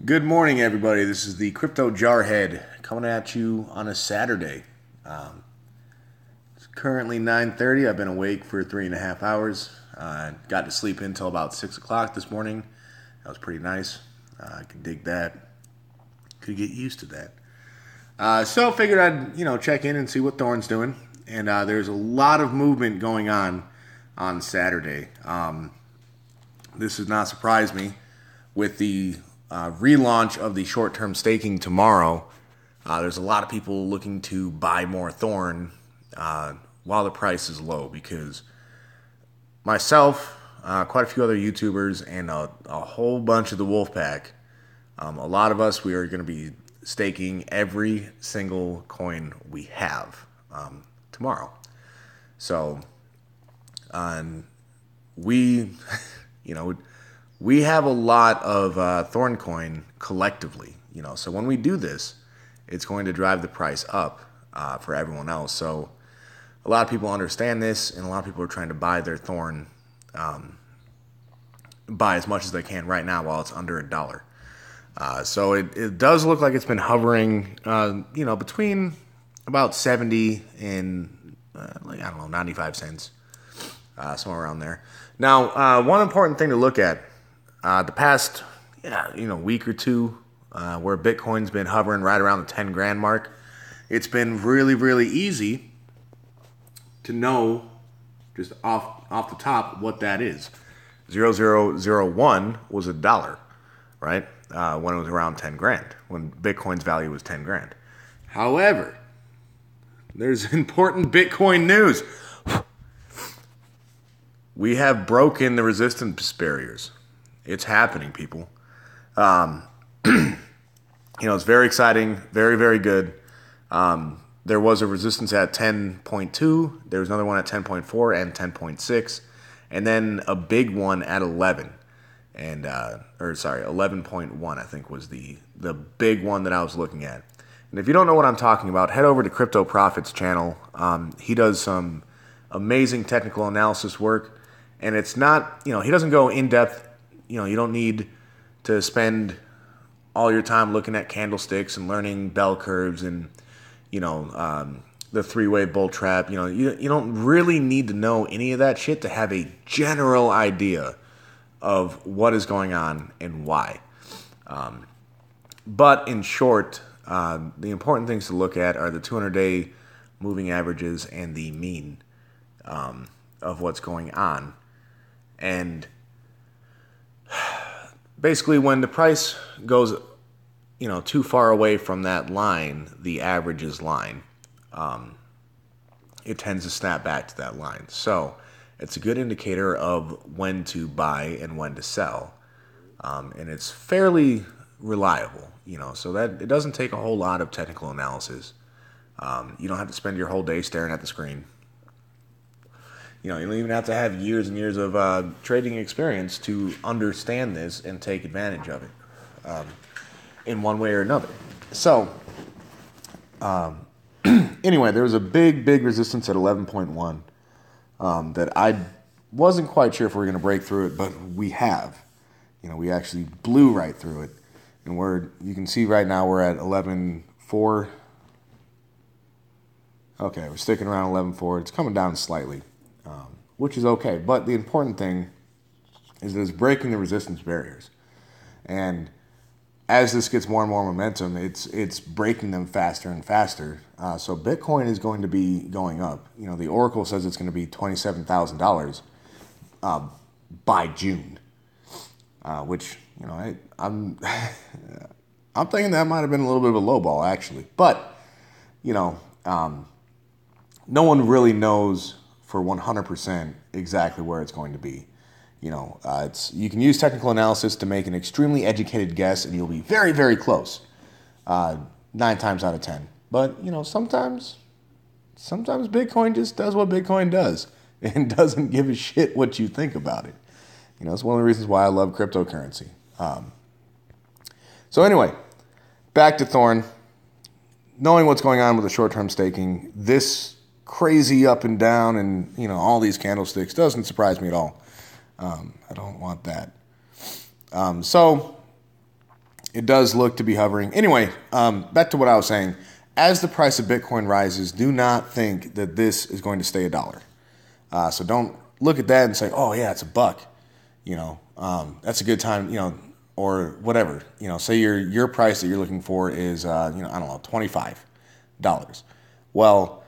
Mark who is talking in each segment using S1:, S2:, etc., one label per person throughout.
S1: Good morning, everybody. This is the Crypto Jarhead coming at you on a Saturday. It's currently 9:30. I've been awake for 3.5 hours. Got to sleep until about 6 o'clock this morning. That was pretty nice. I could dig that. Could get used to that. So figured I'd check in and see what Thorn's doing. And there's a lot of movement going on Saturday. This does not surprise me with the relaunch of the short-term staking tomorrow. There's a lot of people looking to buy more Thorn while the price is low, because myself, quite a few other YouTubers, and a whole bunch of the Wolfpack, a lot of us, we are going to be staking every single coin we have tomorrow. So we we have a lot of Thorn coin collectively, so when we do this, it's going to drive the price up for everyone else. So a lot of people understand this, and a lot of people are trying to buy their Thorn, buy as much as they can right now while it's under $1. So it does look like it's been hovering, between about 70 and, 95 cents, somewhere around there. Now, one important thing to look at, the past, week or two, where Bitcoin's been hovering right around the 10 grand mark, it's been really, really easy to know just off the top what that is. 0001 was $1, right? When it was around 10 grand, when Bitcoin's value was 10 grand. However, there's important Bitcoin news. We have broken the resistance barriers. It's happening, people. It's very exciting, very, very good. There was a resistance at 10.2. There was another one at 10.4 and 10.6, and then a big one at 11. 11.1, I think, was the big one that I was looking at. And if you don't know what I'm talking about, head over to Crypto Profit's channel. He does some amazing technical analysis work, and it's not, he doesn't go in depth. You don't need to spend all your time looking at candlesticks and learning bell curves and, the three-way bull trap. You don't really need to know any of that shit to have a general idea of what is going on and why. But in short, the important things to look at are the 200-day moving averages and the mean of what's going on. And basically, when the price goes, too far away from that line, the averages line, it tends to snap back to that line. So it's a good indicator of when to buy and when to sell. And it's fairly reliable, so that it doesn't take a whole lot of technical analysis. You don't have to spend your whole day staring at the screen. You don't even have to have years and years of trading experience to understand this and take advantage of it in one way or another. So, anyway, there was a big resistance at 11.1 that I wasn't quite sure if we were going to break through it, but we have. We actually blew right through it. And you can see right now we're at 11.4. Okay, we're sticking around 11.4. It's coming down slightly, which is okay. But the important thing is that it's breaking the resistance barriers. And as this gets more and more momentum, it's breaking them faster and faster. So Bitcoin is going to be going up. The Oracle says it's going to be $27,000 by June, which I'm I'm thinking that might have been a little bit of a low ball, actually. But no one really knows for 100% exactly where it's going to be. You can use technical analysis to make an extremely educated guess, and you'll be very, very close, 9 times out of 10. But sometimes Bitcoin just does what Bitcoin does and doesn't give a shit what you think about it. It's one of the reasons why I love cryptocurrency. So anyway, back to Thorn. Knowing what's going on with the short-term staking, this crazy up and down and all these candlesticks doesn't surprise me at all. I don't want that. So it does look to be hovering. Anyway, back to what I was saying. As the price of Bitcoin rises, do not think that this is going to stay $1. So don't look at that and say, oh, yeah, it's $1. That's a good time, or whatever. Say your price that you're looking for is, I don't know, $25. Well,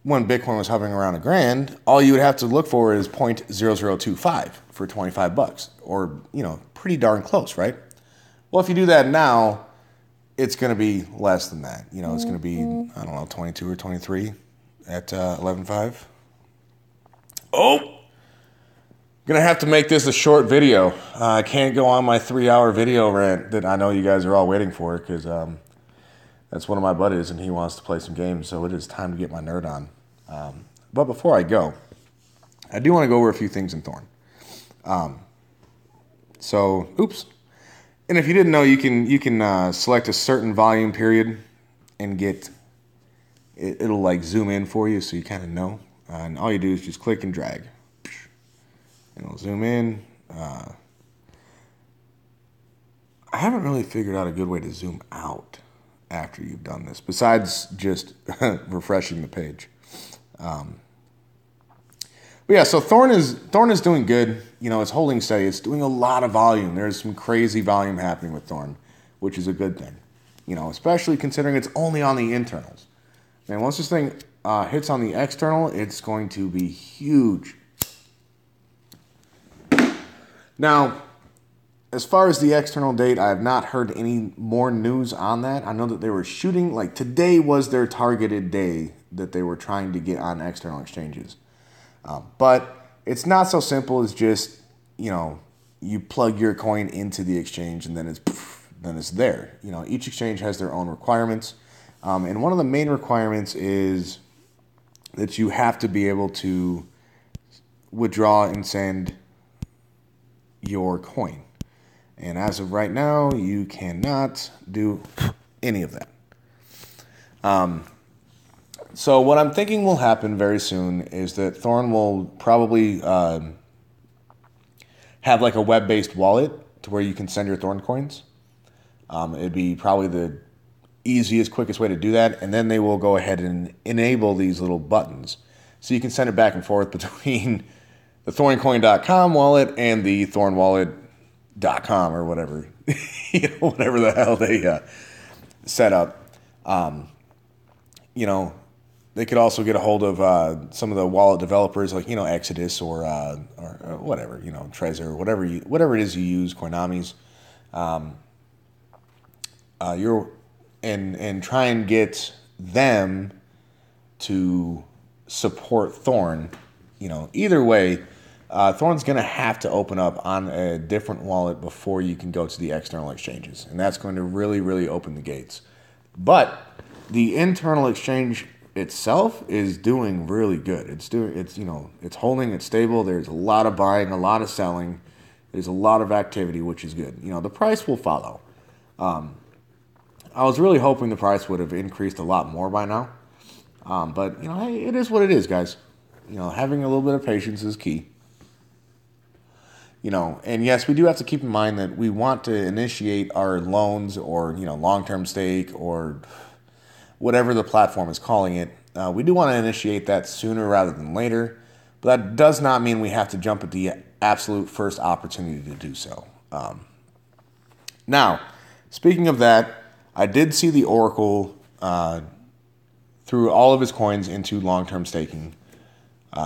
S1: when Bitcoin was hovering around $1,000, all you would have to look for is 0.0025 for $25, or, pretty darn close, right? Well, if you do that now, it's going to be less than that. It's going to be, I don't know, 22 or 23 at 11.5. Oh, going to have to make this a short video. I can't go on my 3-hour video rant that I know you guys are all waiting for, because that's one of my buddies and he wants to play some games, so it is time to get my nerd on. But before I go, I do want to go over a few things in Thorn. Oops. And if you didn't know, you can select a certain volume period and get it'll like zoom in for you, so you kind of know. And all you do is just click and drag, and it'll zoom in. I haven't really figured out a good way to zoom out after you've done this, besides just refreshing the page. But yeah, so Thorn is doing good. It's holding steady. It's doing a lot of volume. There's some crazy volume happening with Thorn, which is a good thing. Especially considering it's only on the internals. And once this thing hits on the external, it's going to be huge. Now, as far as the external date, I have not heard any more news on that. I know that they were shooting, like today was their targeted day that they were trying to get on external exchanges. But it's not so simple as just, you plug your coin into the exchange and then it's there. Each exchange has their own requirements. And one of the main requirements is that you have to be able to withdraw and send your coin. And as of right now, you cannot do any of that. So what I'm thinking will happen very soon is that Thorn will probably have like a web-based wallet to where you can send your Thorn coins. It'd be probably the easiest, quickest way to do that. And then they will go ahead and enable these little buttons. So you can send it back and forth between the thorncoin.com wallet and the thornwallet.com or whatever, whatever the hell they set up. They could also get a hold of some of the wallet developers, like Exodus or whatever, Trezor, whatever it is you use, Coinamis. And try and get them to support Thorn. Either way, Thorn's going to have to open up on a different wallet before you can go to the external exchanges, and that's going to really, really open the gates. But the internal exchange itself is doing really good. It's holding, it's stable. There's a lot of buying, a lot of selling. There's a lot of activity, which is good. The price will follow. I was really hoping the price would have increased a lot more by now. But hey, it is what it is, guys. Having a little bit of patience is key. And yes, we do have to keep in mind that we want to initiate our loans or, long-term stake or whatever the platform is calling it. We do want to initiate that sooner rather than later, but that does not mean we have to jump at the absolute first opportunity to do so. Now, speaking of that, I did see the Oracle threw all of his coins into long-term staking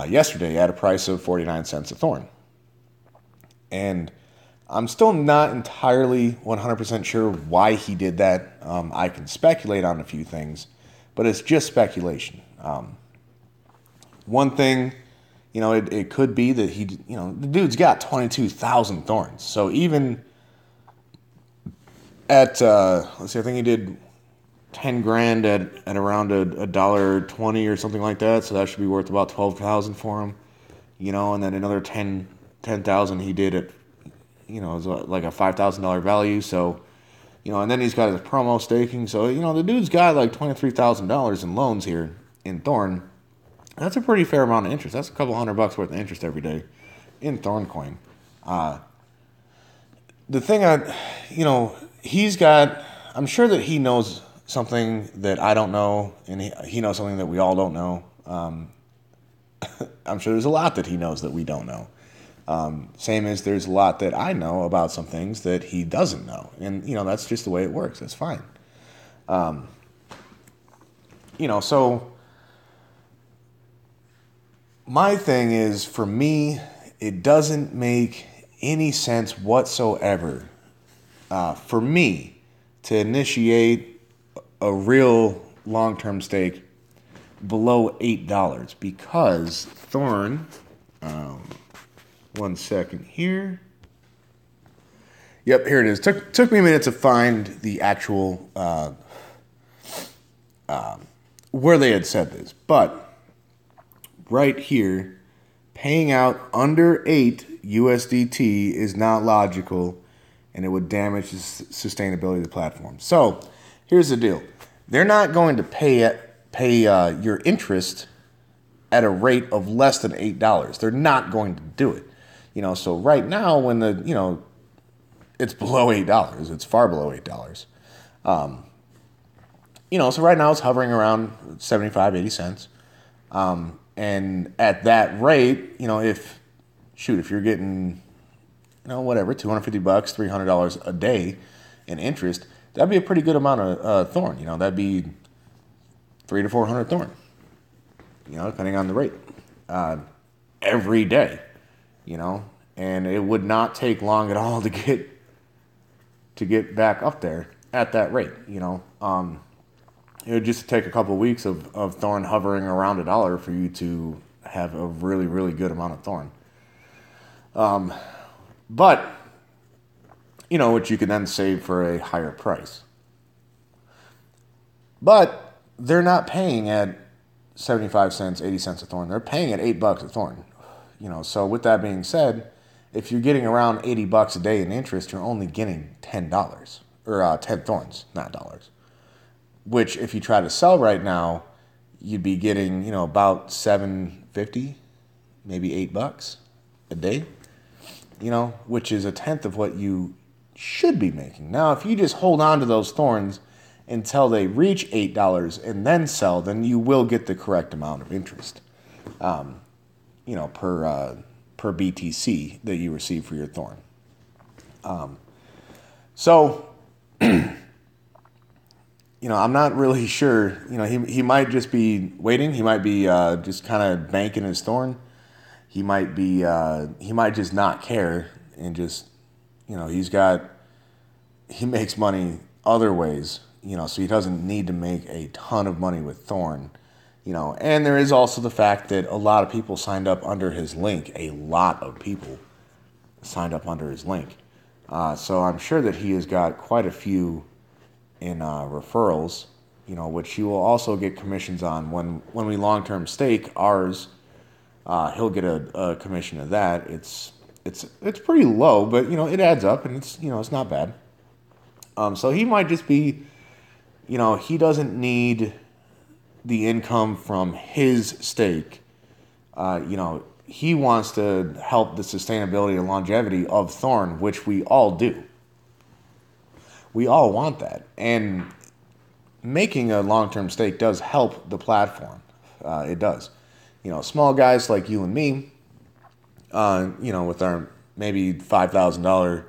S1: yesterday at a price of 49 cents a Thorn. And I'm still not entirely 100% sure why he did that. I can speculate on a few things, but it's just speculation. One thing, it could be that the dude's got 22,000 Thorns. So even at, let's see, I think he did 10 grand at around $1.20 or something like that. So that should be worth about 12,000 for him, and then another 10,000 he did at, it was like a $5,000 value. So, and then he's got his promo staking. So, the dude's got like $23,000 in loans here in Thorn. That's a pretty fair amount of interest. That's a couple $100 worth of interest every day in Thorn coin. The thing I'm sure that he knows something that I don't know, and he knows something that we all don't know. I'm sure there's a lot that he knows that we don't know. Same as there's a lot that I know about some things that he doesn't know. And, that's just the way it works. That's fine. So my thing is, for me, it doesn't make any sense whatsoever for me to initiate a real long-term stake below $8 because Thorn, 1 second here. Yep, here it is. Took me a minute to find the actual where they had said this, but right here, paying out under 8 USDT is not logical, and it would damage the sustainability of the platform. So here's the deal: they're not going to pay your interest at a rate of less than $8. They're not going to do it. So right now, when it's below $8, it's far below $8. So right now it's hovering around 75, 80 cents. And at that rate, if you're getting, whatever, $250, $300 a day in interest, that'd be a pretty good amount of Thorn. That'd be 300 to 400 Thorn, depending on the rate, every day, and it would not take long at all to get back up there at that rate, It would just take a couple of weeks of Thorn hovering around $1 for you to have a really, really good amount of Thorn. But, which you can then save for a higher price. But they're not paying at 75 cents, 80 cents a Thorn. They're paying at $8 a Thorn. So with that being said, if you're getting around $80 a day in interest, you're only getting $10 or 10 Thorns, not dollars. Which, if you try to sell right now, you'd be getting, about $7.50, maybe $8 a day, which is a tenth of what you should be making. Now, if you just hold on to those Thorns until they reach $8 and then sell, then you will get the correct amount of interest, per BTC that you receive for your Thorn. I'm not really sure. He might just be waiting. He might be just kind of banking his Thorn. He might just not care and just, he makes money other ways, so he doesn't need to make a ton of money with Thorn, and there is also the fact that a lot of people signed up under his link. A lot of people signed up under his link. So I'm sure that he has got quite a few in referrals, which he will also get commissions on when we long-term stake ours. He'll get a commission of that. It's pretty low, but it adds up, and it's not bad. So he might just be, he doesn't need the income from his stake. He wants to help the sustainability and longevity of Thorn, which we all do. We all want that. And making a long-term stake does help the platform. It does. Small guys like you and me, with our maybe $5,000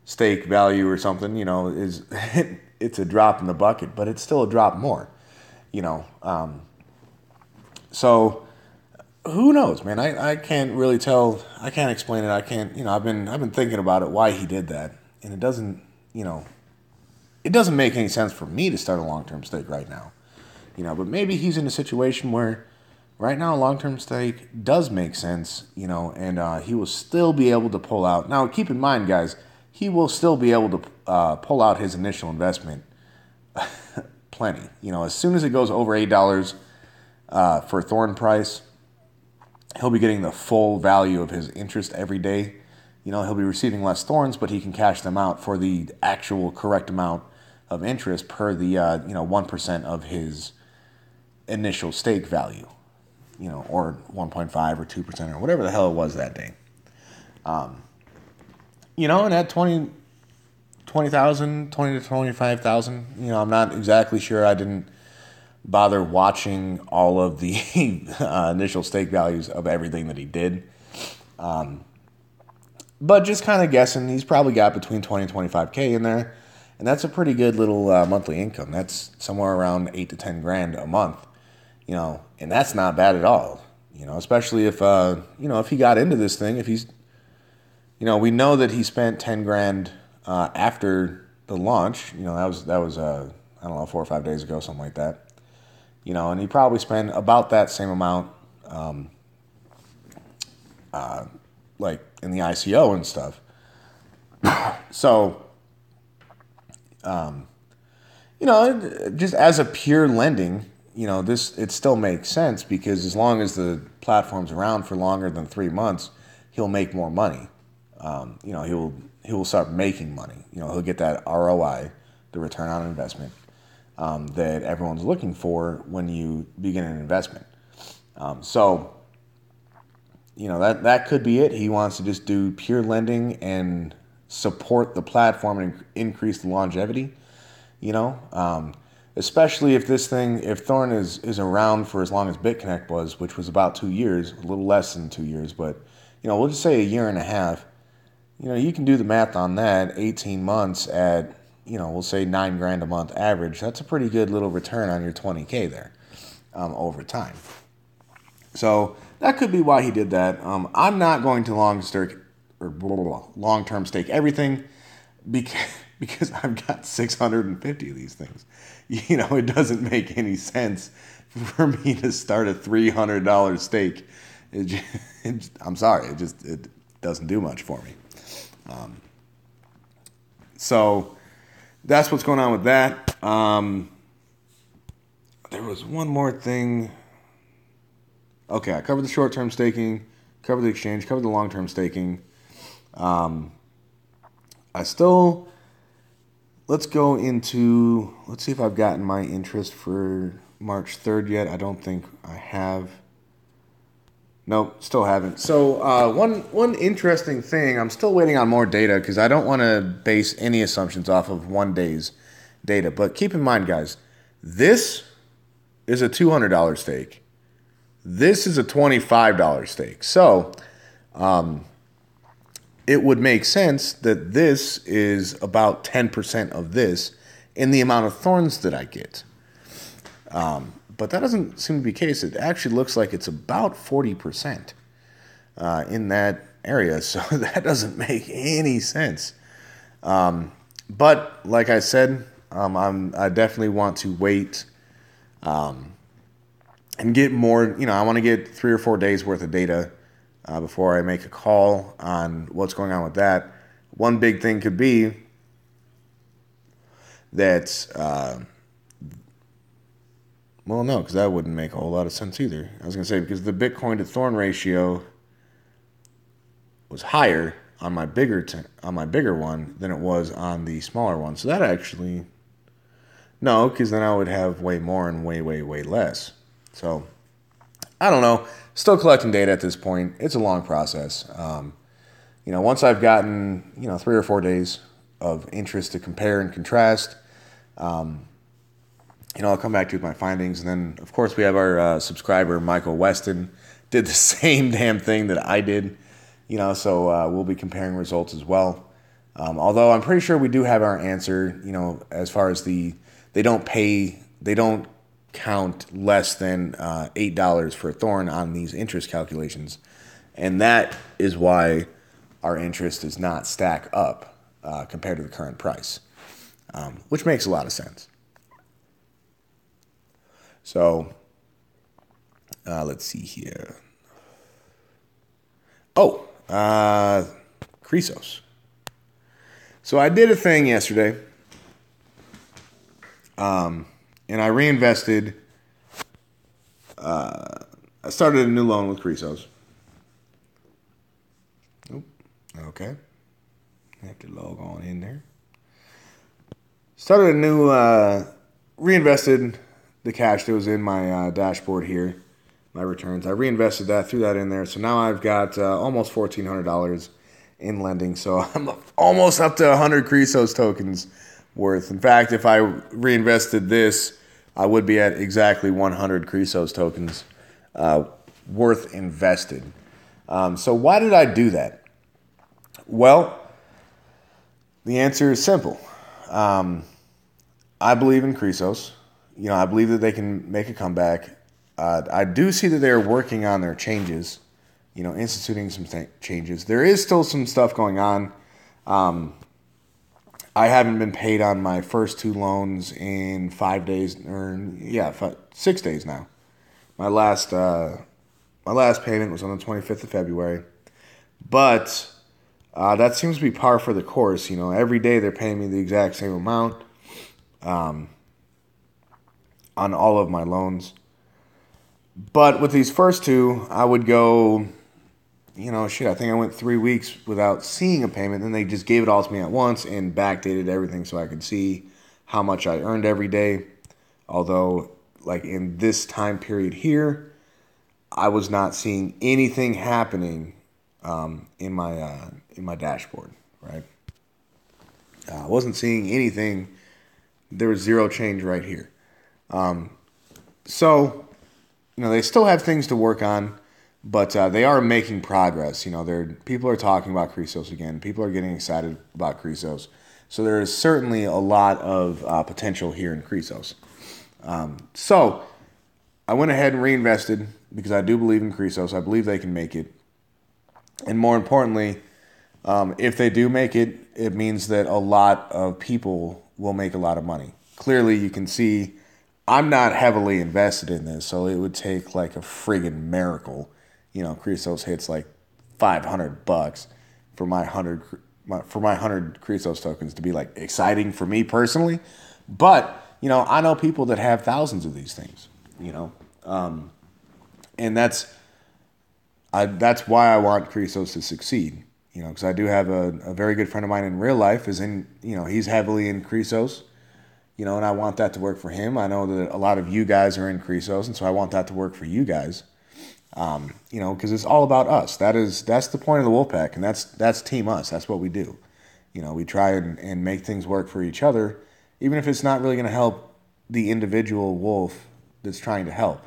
S1: stake value or something, is it's a drop in the bucket, but it's still a drop more, So who knows, man? I can't really tell. I can't explain it. I can't, I've been thinking about it, why he did that. And it doesn't, it doesn't make any sense for me to start a long-term stake right now, but maybe he's in a situation where right now a long-term stake does make sense, and he will still be able to pull out. Now, keep in mind, guys, he will still be able to pull out his initial investment plenty. As soon as it goes over $8 for Thorn price, he'll be getting the full value of his interest every day. He'll be receiving less Thorns, but he can cash them out for the actual correct amount of interest per the 1% of his initial stake value, or 1.5 or 2% or whatever the hell it was that day. And at 20 20,000, 20 to 25,000. You know, I'm not exactly sure. I didn't bother watching all of the initial stake values of everything that he did. But just kind of guessing, he's probably got between 20 and 25K in there. And that's a pretty good little monthly income. That's somewhere around 8 to 10 grand a month, you know, and that's not bad at all, you know, especially if, you know, if he got into this thing, if he's, you know, we know that he spent 10 grand after the launch, you know, that was I don't know, 4 or 5 days ago, something like that, you know, and he probably spent about that same amount, like in the ICO and stuff. So, you know, just as a pure lending, you know, it still makes sense because as long as the platform's around for longer than 3 months, he'll make more money. You know, he will start making money. You know, he'll get that ROI, the return on investment, that everyone's looking for when you begin an investment. So, you know, that could be it. He wants to just do pure lending and support the platform and increase the longevity, you know, especially if Thorn is around for as long as BitConnect was, which was about 2 years, a little less than 2 years, but, you know, we'll just say a year and a half. You know, you can do the math on that. 18 months at, you know, we'll say 9 grand a month average. That's a pretty good little return on your 20K there over time. So that could be why he did that. I'm not going to long-term stake everything because I've got 650 of these things. You know, it doesn't make any sense for me to start a $300 stake. I'm sorry, it doesn't do much for me. So that's what's going on with that. There was one more thing. Okay, I covered the short-term staking, covered the exchange, covered the long-term staking. Let's go into, let's see if I've gotten my interest for March 3rd yet. I don't think I have. Nope, still haven't. So one interesting thing, I'm still waiting on more data because I don't want to base any assumptions off of 1 day's data. But keep in mind, guys, this is a $200 stake. This is a $25 stake. So it would make sense that this is about 10% of this in the amount of thorns that I get. But that doesn't seem to be the case. It actually looks like it's about 40% in that area. So that doesn't make any sense. But like I said, I definitely want to wait and get more. You know, I want to get 3 or 4 days worth of data before I make a call on what's going on with that. One big thing could be that, well, no, because that wouldn't make a whole lot of sense either. I was going to say, because the Bitcoin to Thorn ratio was higher on my bigger one than it was on the smaller one. So that actually, no, because then I would have way more and way, way, way less. So I don't know. Still collecting data at this point. It's a long process. You know, once I've gotten, you know, 3 or 4 days of interest to compare and contrast, you know, I'll come back to you with my findings. And then, of course, we have our subscriber, Michael Weston, did the same damn thing that I did, you know, so we'll be comparing results as well. Although I'm pretty sure we do have our answer, you know, as far as they don't count less than $8 for a Thorn on these interest calculations. And that is why our interest does not stack up compared to the current price, which makes a lot of sense. So let's see here. Oh, Chrysos. So I did a thing yesterday, and I reinvested. I started a new loan with Croesus. Okay. I have to log on in there. Started a new, reinvested the cash that was in my dashboard here, my returns. I reinvested that, threw that in there. So now I've got almost $1,400 in lending. So I'm almost up to 100 Chrysos tokens worth. In fact, if I reinvested this, I would be at exactly 100 Chrysos tokens worth invested. So why did I do that? Well, the answer is simple. I believe in Croesus. I believe that they can make a comeback. I do see that they're working on their changes, instituting some changes. There is still some stuff going on. I haven't been paid on my first 2 loans in 5 days, 6 days now. My last payment was on the 25th of February, but that seems to be par for the course. Every day they're paying me the exact same amount on all of my loans. But with these first 2, I would go, I think I went 3 weeks without seeing a payment. Then they just gave it all to me at once and backdated everything so I could see how much I earned every day. Although, like in this time period here, I was not seeing anything happening in my dashboard, right? I wasn't seeing anything. There was zero change right here. So, they still have things to work on, but they are making progress. People are talking about Croesus again. People are getting excited about Croesus. So there is certainly a lot of potential here in Croesus. So I went ahead and reinvested because I do believe in Croesus. I believe they can make it. And more importantly, if they do make it, it means that a lot of people will make a lot of money. Clearly, you can see I'm not heavily invested in this, so it would take like a friggin' miracle. Croesus hits like $500 for my 100 Croesus tokens to be like exciting for me personally. But I know people that have thousands of these things. And that's why I want Croesus to succeed. Because I do have a very good friend of mine in real life. He's heavily in Croesus. And I want that to work for him. I know that a lot of you guys are in Croesus, and so I want that to work for you guys. Because it's all about us. That's the point of the Wolfpack, and that's Team Us. That's what we do. We try and make things work for each other, even if it's not really going to help the individual wolf that's trying to help.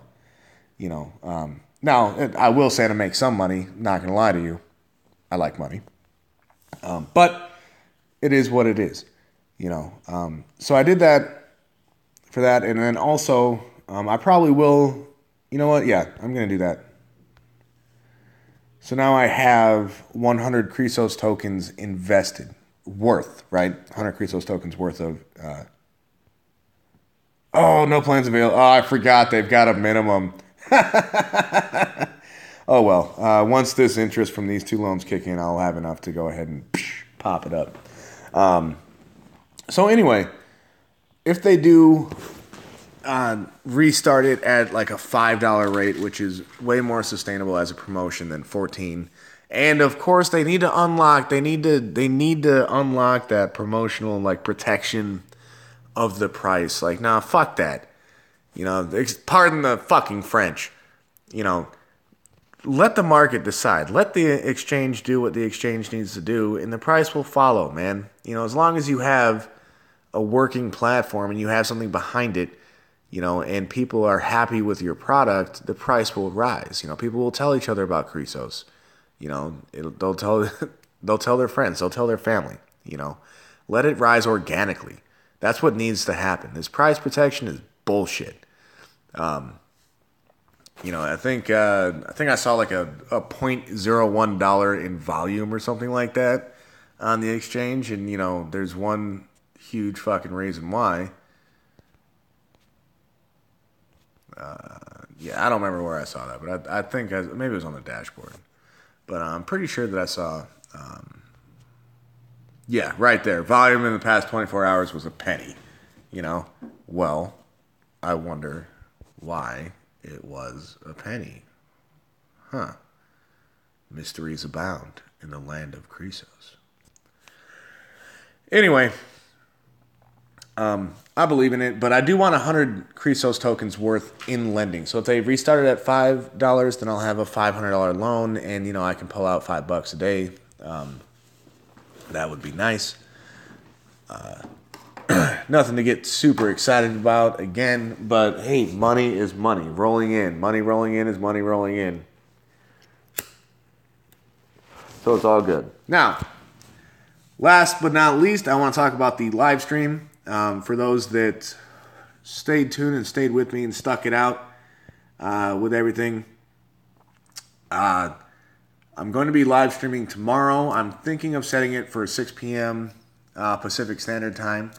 S1: Now, I will say to make some money, not going to lie to you. I like money. But it is what it is. So I did that for that. And then also, I probably will, yeah, I'm going to do that. So now I have 100 Croesus tokens invested, right? 100 Croesus tokens worth of, no plans available. Oh, I forgot they've got a minimum. Oh, well, once this interest from these 2 loans kick in, I'll have enough to go ahead and pop it up. So anyway, if they do restart it at like a $5 rate, which is way more sustainable as a promotion than 14, and of course they need to unlock. They need to unlock that promotional like protection of the price. Like, nah, fuck that. Pardon the fucking French. Let the market decide. Let the exchange do what the exchange needs to do, and the price will follow, man. As long as you have a working platform and you have something behind it, and people are happy with your product, the price will rise. People will tell each other about Croesus. They'll tell their friends, they'll tell their family. Let it rise organically. That's what needs to happen. This price protection is bullshit. I think I saw like a $0.01 in volume or something like that on the exchange, and there's one huge fucking reason why. I don't remember where I saw that, but I think maybe it was on the dashboard. But I'm pretty sure that I saw, right there. Volume in the past 24 hours was a penny. Well, I wonder why it was a penny. Huh. Mysteries abound in the land of Croesus. Anyway, I believe in it, but I do want 100 Croesus tokens worth in lending. So if they restarted at $5, then I'll have a $500 loan, and I can pull out $5 a day. That would be nice. Nothing to get super excited about again, but hey, money is money rolling in. Money rolling in is money rolling in. So it's all good. Now, last but not least, I want to talk about the live stream. For those that stayed tuned and stayed with me and stuck it out with everything. I'm going to be live streaming tomorrow. I'm thinking of setting it for 6 p.m. Pacific Standard Time.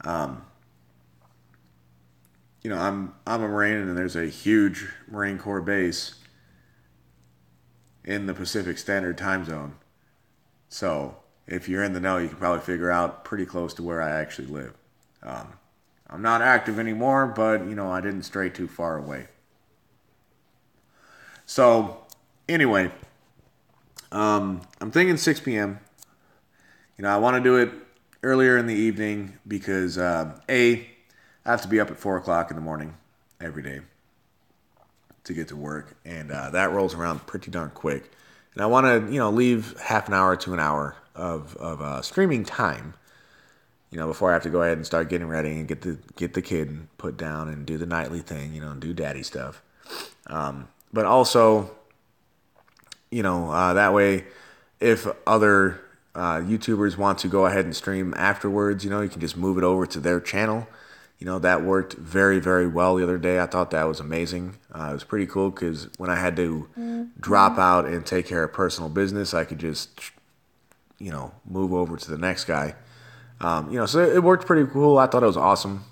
S1: I'm a Marine, and there's a huge Marine Corps base in the Pacific Standard Time Zone. So if you're in the know, you can probably figure out pretty close to where I actually live. I'm not active anymore, but I didn't stray too far away. So anyway, I'm thinking 6 p.m. I want to do it earlier in the evening because, I have to be up at 4 o'clock in the morning every day to get to work, and that rolls around pretty darn quick. And I want to, leave half an hour to an hour of streaming time, before I have to go ahead and start getting ready and get the kid put down and do the nightly thing, and do daddy stuff. But also, that way, if other YouTubers want to go ahead and stream afterwards, you can just move it over to their channel. That worked very, very well the other day. I thought that was amazing. It was pretty cool because when I had to drop out and take care of personal business, I could just, move over to the next guy. So it worked pretty cool. I thought it was awesome.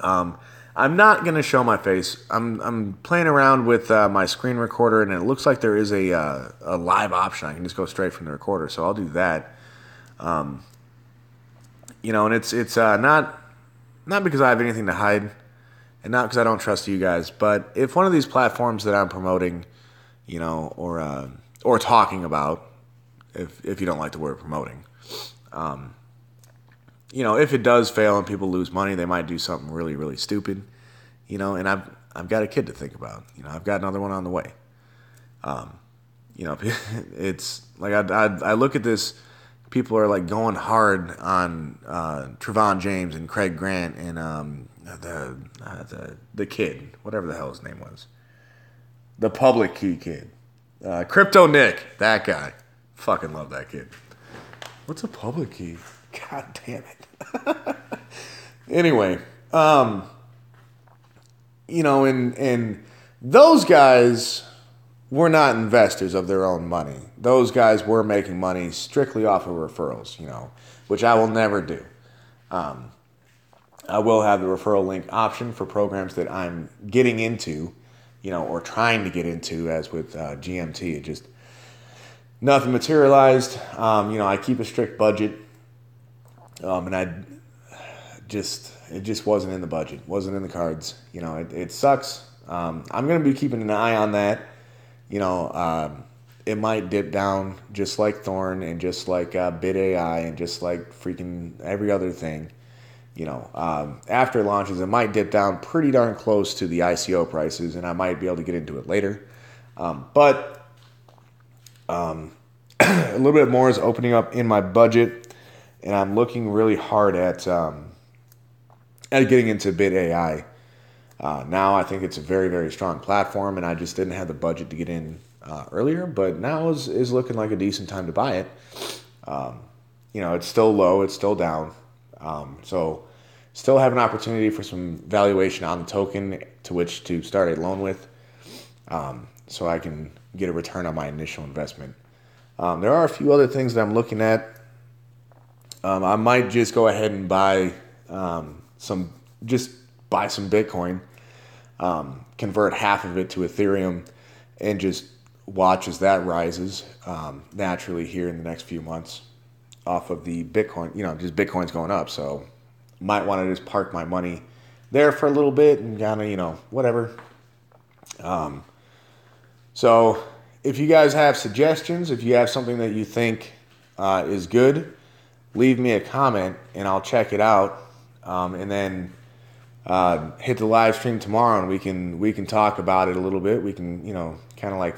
S1: I'm not going to show my face. I'm playing around with my screen recorder, and it looks like there is a live option. I can just go straight from the recorder, so I'll do that. And it's not because I have anything to hide, and not because I don't trust you guys, but if one of these platforms that I'm promoting, or talking about, if you don't like the word promoting, if it does fail and people lose money, they might do something really, really stupid, and I've got a kid to think about. I've got another one on the way. It's like I look at this. People are like going hard on Trevon James and Craig Grant and the kid, whatever the hell his name was, the public key kid, Crypto Nick, that guy. Fucking love that kid. What's a public key? God damn it. Anyway, and those guys were not investors of their own money. Those guys were making money strictly off of referrals, which I will never do. I will have the referral link option for programs that I'm getting into, or trying to get into, as with GMT. It just, nothing materialized. I keep a strict budget. And it just wasn't in the budget, wasn't in the cards. It sucks. I'm going to be keeping an eye on that. It might dip down just like Thorn and just like BitAI and just like freaking every other thing. After it launches, it might dip down pretty darn close to the ICO prices, and I might be able to get into it later. But a little bit more is opening up in my budget, and I'm looking really hard at getting into BitAI. Now I think it's a very, very strong platform, and I just didn't have the budget to get in earlier, but now is looking like a decent time to buy it. It's still low, it's still down. So still have an opportunity for some valuation on the token to which to start a loan with, so I can get a return on my initial investment. There are a few other things that I'm looking at. I might just go ahead and buy some Bitcoin, convert half of it to Ethereum, and just watch as that rises naturally here in the next few months off of the Bitcoin. Just Bitcoin's going up, so might want to just park my money there for a little bit and kind of, whatever. So if you guys have suggestions, if you have something that you think is good, leave me a comment and I'll check it out. And then hit the live stream tomorrow, and we can talk about it a little bit. We can, kind of like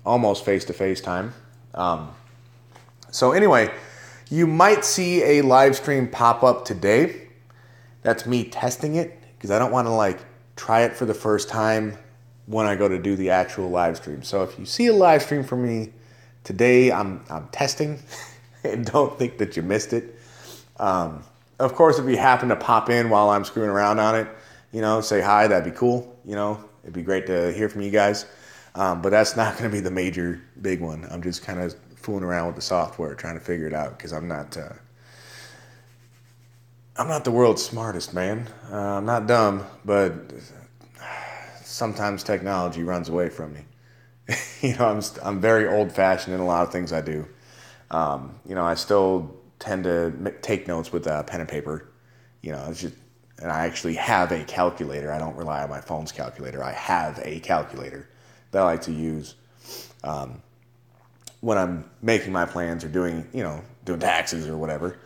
S1: almost face-to-face time. So anyway, you might see a live stream pop up today. That's me testing it because I don't want to like try it for the first time when I go to do the actual live stream. So if you see a live stream from me today, I'm testing and don't think that you missed it. Of course, if you happen to pop in while I'm screwing around on it, you know, say hi, that'd be cool. You know, it'd be great to hear from you guys. But that's not going to be the major big one. I'm just kind of fooling around with the software, trying to figure it out because I'm not the world's smartest, man. I'm not dumb, but sometimes technology runs away from me. You know, I'm very old-fashioned in a lot of things I do. You know, I still tend to take notes with pen and paper. You know, and I actually have a calculator. I don't rely on my phone's calculator. I have a calculator that I like to use when I'm making my plans or doing taxes or whatever.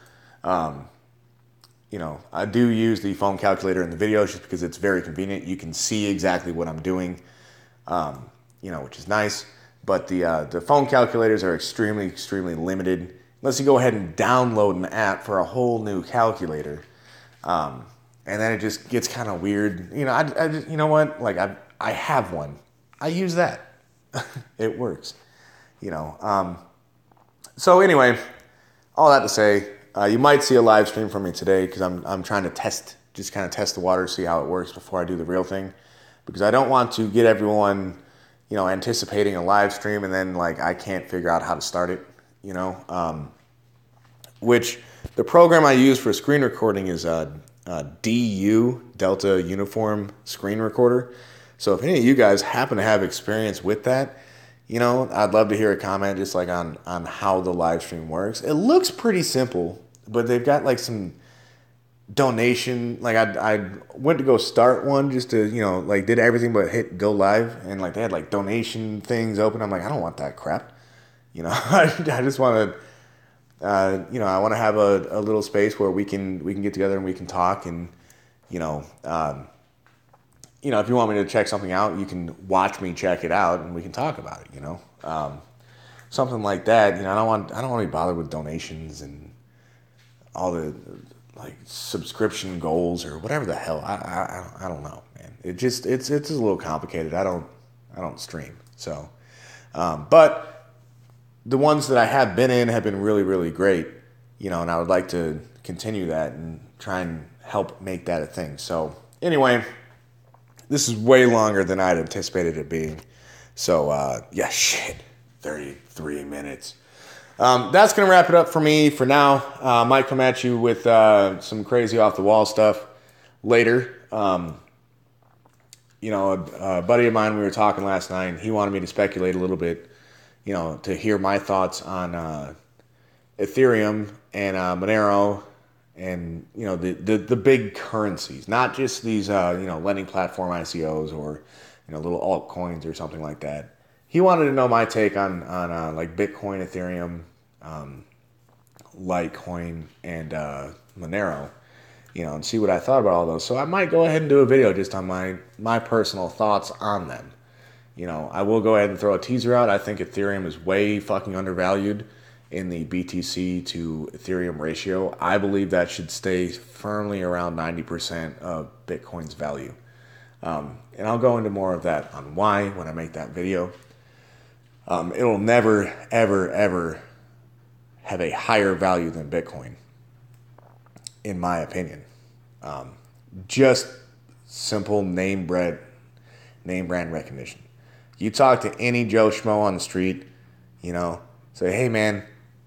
S1: You know, I do use the phone calculator in the videos just because it's very convenient. You can see exactly what I'm doing, you know, which is nice. But the phone calculators are extremely, extremely limited. Unless you go ahead and download an app for a whole new calculator. And then it just gets kind of weird. You know, you know what? Like, I have one. I use that. It works. You know. So anyway, all that to say, you might see a live stream from me today because I'm trying to test the water, see how it works before I do the real thing. Because I don't want to get everyone, you know, anticipating a live stream and then like I can't figure out how to start it. You know, which the program I use for screen recording is DU, Delta Uniform Screen Recorder. So if any of you guys happen to have experience with that, you know, I'd love to hear a comment just like on how the live stream works. It looks pretty simple, but they've got like some donation. Like I went to go start one just to, you know, like did everything but hit go live, and like they had like donation things open. I'm like, I don't want that crap. You know, I just want to, you know, I want to have a little space where we can get together and we can talk. And, you know, if you want me to check something out, you can watch me check it out and we can talk about it, you know, something like that. You know, I don't want to be bothered with donations and all the like subscription goals or whatever the hell. I don't know, man. It's a little complicated. I don't stream. So, but the ones that I have been in have been really, really great, you know, and I would like to continue that and try and help make that a thing. So anyway, this is way longer than I'd anticipated it being. So, yeah, 33 minutes. That's going to wrap it up for me for now. I might come at you with some crazy off-the-wall stuff later. You know, a buddy of mine, we were talking last night, he wanted me to speculate a little bit, you know, to hear my thoughts on Ethereum and Monero and, you know, the big currencies, not just these, you know, lending platform ICOs or, you know, little altcoins or something like that. He wanted to know my take on like Bitcoin, Ethereum, Litecoin, and Monero, you know, and see what I thought about all those. So I might go ahead and do a video just on my personal thoughts on them. You know, I will go ahead and throw a teaser out. I think Ethereum is way fucking undervalued in the BTC to Ethereum ratio. I believe that should stay firmly around 90% of Bitcoin's value. And I'll go into more of that on why when I make that video. It'll never, ever, ever have a higher value than Bitcoin, in my opinion. Just simple name brand recognition. You talk to any Joe Schmo on the street, you know, say, hey man,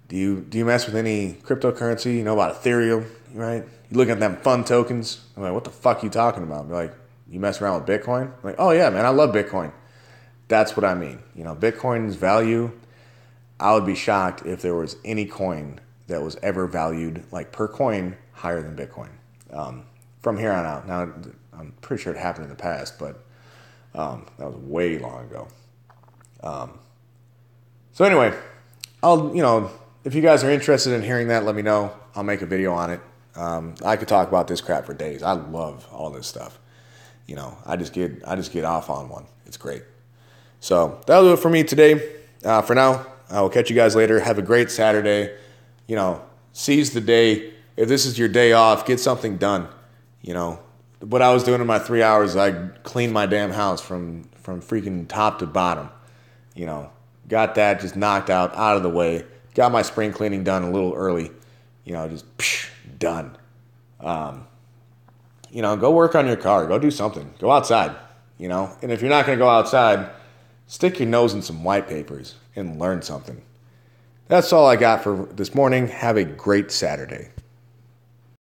S1: do you mess with any cryptocurrency? You know about Ethereum, right? You look at them fun tokens. I'm like, what the fuck are you talking about? They're like, you mess around with Bitcoin? I'm like, oh yeah, man, I love Bitcoin. That's what I mean. You know, Bitcoin's value, I would be shocked if there was any coin that was ever valued, like per coin, higher than Bitcoin. From here on out. Now, I'm pretty sure it happened in the past, but that was way long ago. So anyway, if you guys are interested in hearing that, let me know. I'll make a video on it. I could talk about this crap for days. I love all this stuff. You know, I just get off on one. It's great. So that'll do it for me today. For now, I will catch you guys later. Have a great Saturday. Seize the day. If this is your day off, get something done. What I was doing in my 3 hours, I cleaned my damn house from freaking top to bottom. Got that just knocked out of the way. Got my spring cleaning done a little early. Done. Go work on your car. Go do something. Go outside. And if you're not going to go outside, stick your nose in some white papers and learn something. That's all I got for this morning. Have a great Saturday.